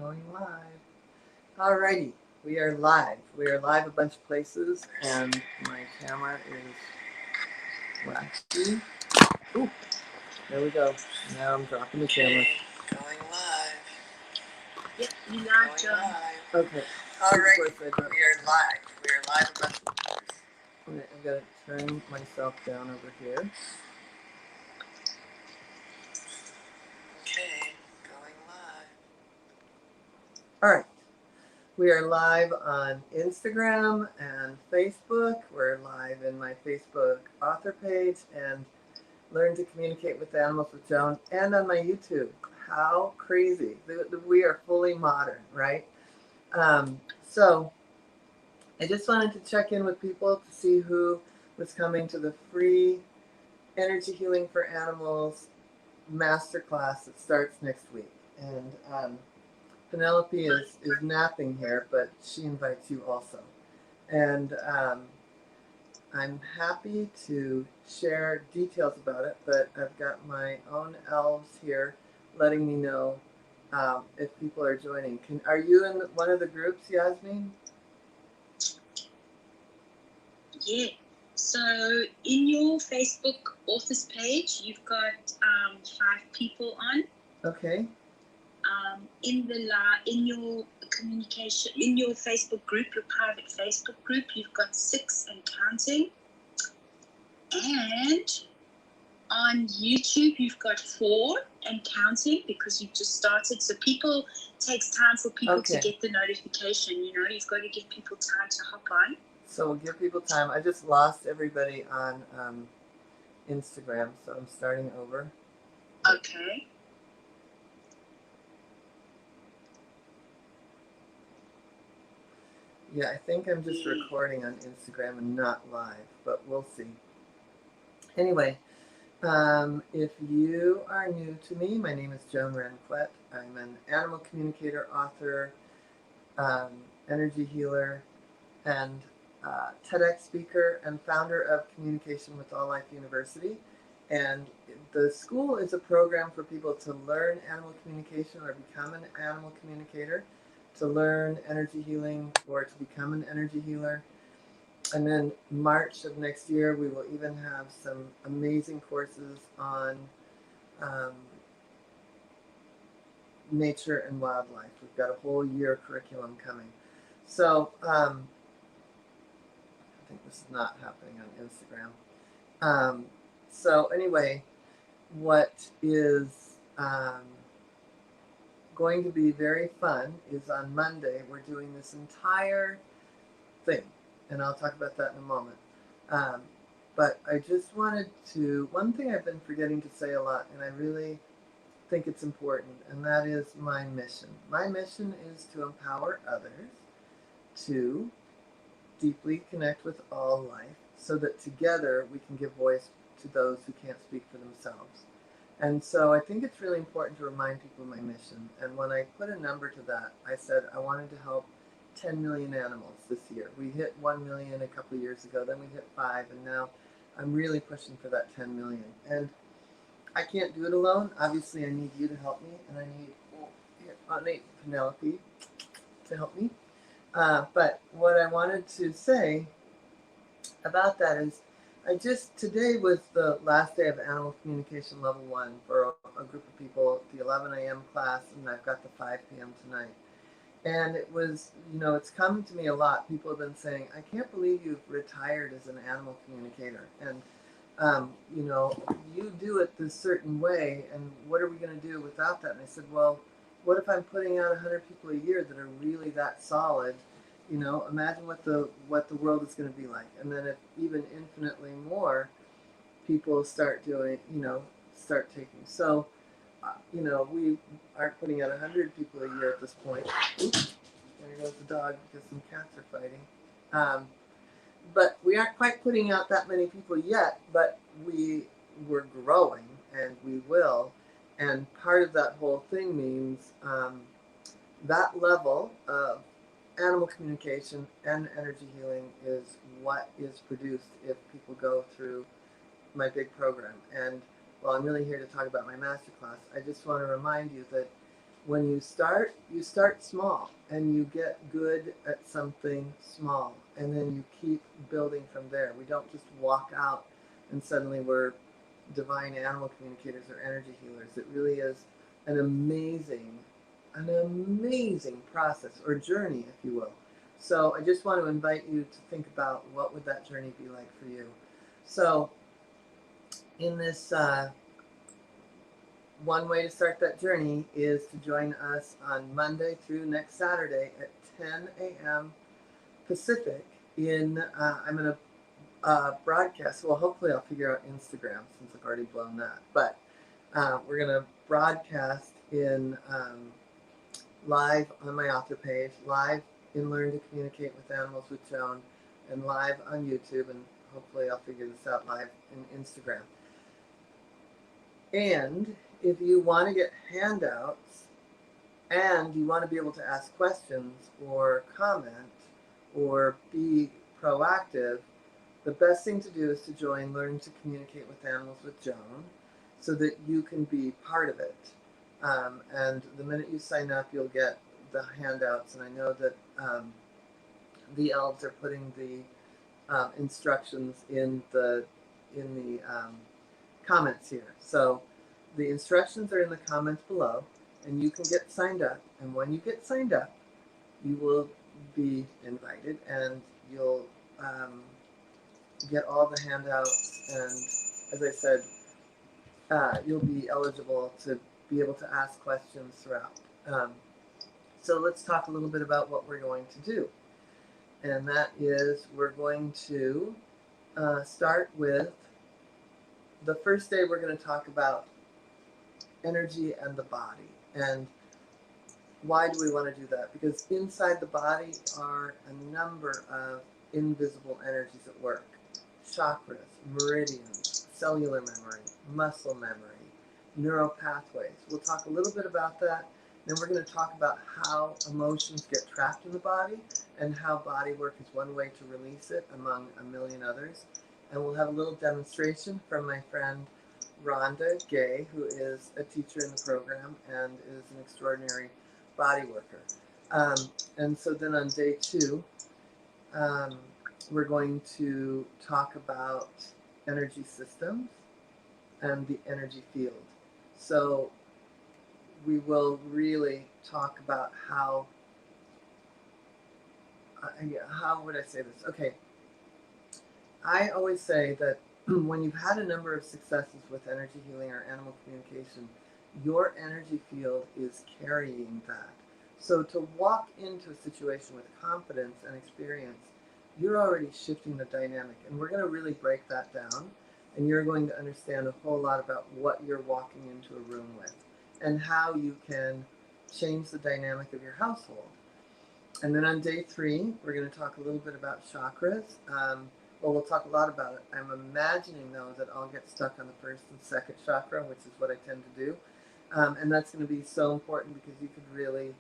Going live. Alrighty, we are live. We are live a bunch of places, and my camera is waxy. Ooh, there we go. Now I'm dropping the camera. Going live. Yep, you live, John. Okay. Alright, we are live. We are live a bunch of places. Okay, I've got to turn myself down over here. Okay, going live. Alright. We are live on Instagram and Facebook. We're live in my Facebook author page and Learn to Communicate with Animals with Joan, and on my YouTube. How crazy. We are fully modern, right? So I just wanted to check in with people to see who was coming to the free Energy Healing for Animals masterclass that starts next week. And Penelope is napping here, but she invites you also. And I'm happy to share details about it, but I've got my own elves here letting me know if people are joining. Are you in one of the groups, Yasmin? Yeah. So in your Facebook authors page, you've got 5 people on. Okay. In your communication, in your Facebook group, your private Facebook group, you've got 6 and counting. And on YouTube, you've got 4 and counting because you've just started. So it takes time for people to get the notification. You know, you've got to give people time to hop on. So we'll give people time. I just lost everybody on Instagram, so I'm starting over. Okay. Yeah, I think I'm just recording on Instagram and not live, but we'll see. Anyway, if you are new to me, my name is Joan Ranquet. I'm an animal communicator, author, energy healer, and TEDx speaker and founder of Communication with All Life University. And the school is a program for people to learn animal communication or become an animal communicator, to learn energy healing or to become an energy healer. And then March of next year, we will even have some amazing courses on nature and wildlife. We've got a whole year curriculum coming. So I think this is not happening on Instagram. So anyway, what is going to be very fun is on Monday, we're doing this entire thing. And I'll talk about that in a moment. But I just wanted to, one thing I've been forgetting to say a lot, and I really think it's important, and that is my mission. My mission is to empower others to deeply connect with all life so that together we can give voice to those who can't speak for themselves. And so I think it's really important to remind people of my mission. And when I put a number to that, I said I wanted to help 10 million animals this year. We hit 1 million a couple of years ago, then we hit 5, and now I'm really pushing for that 10 million. And I can't do it alone. Obviously, I need you to help me, and I need Penelope to help me. But what I wanted to say about that is today was the last day of Animal Communication Level 1 for a group of people, the 11 a.m. class, and I've got the 5 p.m. tonight. And it was, it's come to me a lot. People have been saying, I can't believe you've retired as an animal communicator. And, you do it this certain way, and what are we going to do without that? And I said, well, what if I'm putting out 100 people a year that are really that solid? Imagine what the world is going to be like. And then if even infinitely more people start doing, start taking. So, we aren't putting out 100 people a year at this point. Oops, there goes the dog because some cats are fighting. But we aren't quite putting out that many people yet, but we're growing, and we will. And part of that whole thing means that level of animal communication and energy healing is what is produced if people go through my big program. And while I'm really here to talk about my masterclass, I just want to remind you that when you start small and you get good at something small, and then you keep building from there. We don't just walk out and suddenly we're divine animal communicators or energy healers. It really is an amazing, an amazing process or journey, if you will. So I just want to invite you to think about what would that journey be like for you. So in this one way to start that journey is to join us on Monday through next Saturday at 10 a.m. Pacific. I'm going to broadcast. Well, hopefully I'll figure out Instagram since I've already blown that. But we're going to broadcast in live on my author page, live in Learn to Communicate with Animals with Joan, and live on YouTube. And hopefully I'll figure this out live in Instagram. And if you want to get handouts and you want to be able to ask questions or comment or be proactive, the best thing to do is to join Learn to Communicate with Animals with Joan so that you can be part of it. And the minute you sign up, you'll get the handouts. And I know that the elves are putting the instructions in the comments here. So the instructions are in the comments below, and you can get signed up. And when you get signed up, you will be invited, and you'll get all the handouts. And as I said, you'll be eligible to be able to ask questions throughout. So let's talk a little bit about what we're going to do. And that is, we're going to start with the first day. We're going to talk about energy and the body. And why do we want to do that? Because inside the body are a number of invisible energies at work. Chakras, meridians, cellular memory, muscle memory, neural pathways. We'll talk a little bit about that. Then we're going to talk about how emotions get trapped in the body and how body work is one way to release it among a million others. And we'll have a little demonstration from my friend Rhonda Gay, who is a teacher in the program and is an extraordinary body worker. And so then on day 2, we're going to talk about energy systems and the energy field. So we will really talk about how would I say this? Okay. I always say that when you've had a number of successes with energy healing or animal communication, your energy field is carrying that. So to walk into a situation with confidence and experience, you're already shifting the dynamic. And we're going to really break that down. And you're going to understand a whole lot about what you're walking into a room with and how you can change the dynamic of your household. And then on day 3, we're going to talk a little bit about chakras. Well, we'll talk a lot about it. I'm imagining, though, that I'll get stuck on the first and second chakra, which is what I tend to do. And that's going to be so important because you could really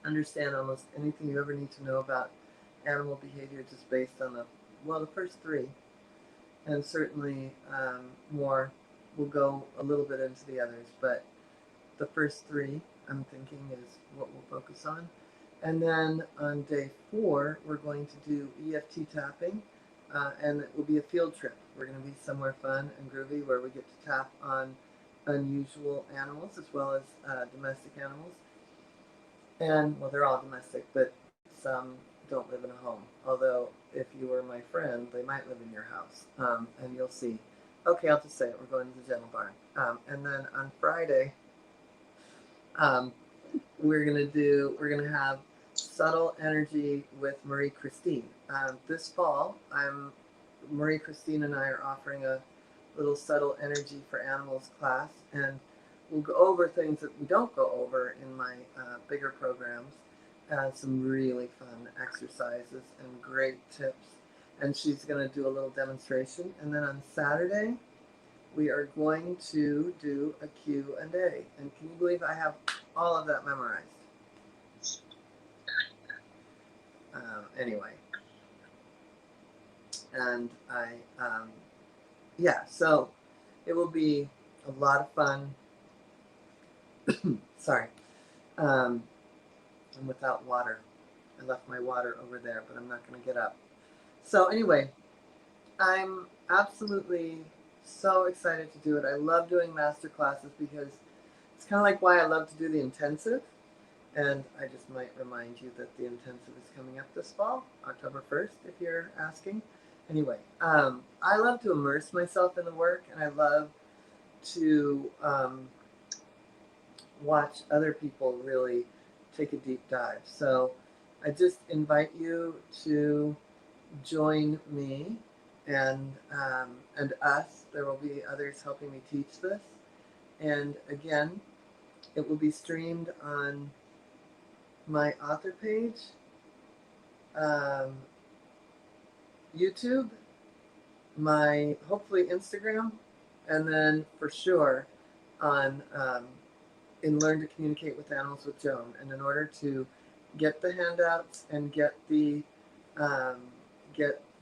understand almost anything you ever need to know about animal behavior just based on the first 3. And certainly more will go a little bit into the others. But the first 3, I'm thinking, is what we'll focus on. And then on day 4, we're going to do EFT tapping, and it will be a field trip. We're going to be somewhere fun and groovy where we get to tap on unusual animals as well as domestic animals. And, well, they're all domestic, but some don't live in a home. Although, if you were my friend, they might live in your house, and you'll see. Okay, I'll just say it. We're going to the Gentle Barn. And then on Friday, we're gonna have subtle energy with Marie Christine. This fall, Marie Christine and I are offering a little subtle energy for animals class, and we'll go over things that we don't go over in my bigger programs. Some really fun exercises and great tips. And she's going to do a little demonstration. And then on Saturday, we are going to do a Q&A. And can you believe I have all of that memorized? Anyway. And so it will be a lot of fun. Sorry. I'm without water. I left my water over there, but I'm not going to get up. So anyway, I'm absolutely so excited to do it. I love doing master classes because it's kind of like why I love to do the intensive. And I just might remind you that the intensive is coming up this fall, October 1st, if you're asking. Anyway, I love to immerse myself in the work, and I love to watch other people really take a deep dive. So I just invite you to join me and us. There will be others helping me teach this. And again, it will be streamed on my author page, YouTube, my hopefully Instagram, and then for sure on in Learn to Communicate with Animals with Joan. And in order to get the handouts and get the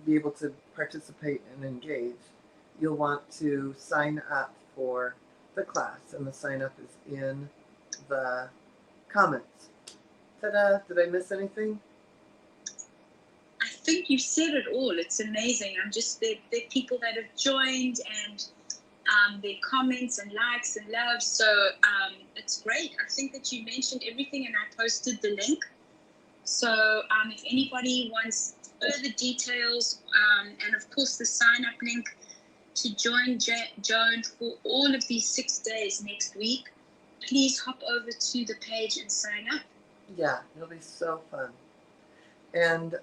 be able to participate and engage, you'll want to sign up for the class, and the sign up is in the comments. Ta-da! Did I miss anything? I think you said it all. It's amazing. I'm just the people that have joined and their comments and likes and loves. So it's great. I think that you mentioned everything, and I posted the link. So if anybody wants further details, and of course the sign up link to join Joan for all of these 6 days next week, please hop over to the page and sign up. Yeah, it'll be so fun. And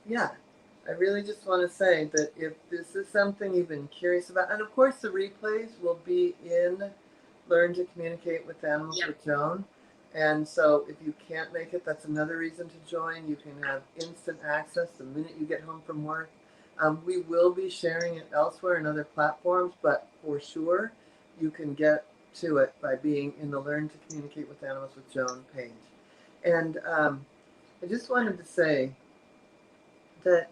yeah, I really just want to say that if this is something you've been curious about, and of course the replays will be in Learn to Communicate with Animals with Joan. And so if you can't make it, that's another reason to join. You can have instant access the minute you get home from work. We will be sharing it elsewhere in other platforms, but for sure you can get to it by being in the Learn to Communicate with Animals with Joan page. And I just wanted to say that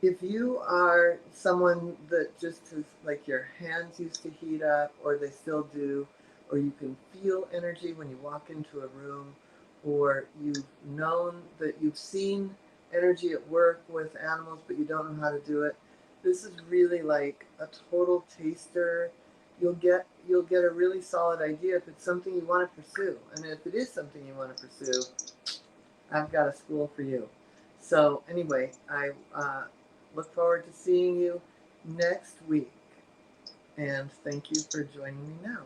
if you are someone that just has, like, your hands used to heat up, or they still do, or you can feel energy when you walk into a room, or you've known that you've seen energy at work with animals, but you don't know how to do it, this is really like a total taster. You'll get a really solid idea if it's something you want to pursue. And if it is something you want to pursue, I've got a school for you. So anyway, I look forward to seeing you next week. And thank you for joining me now.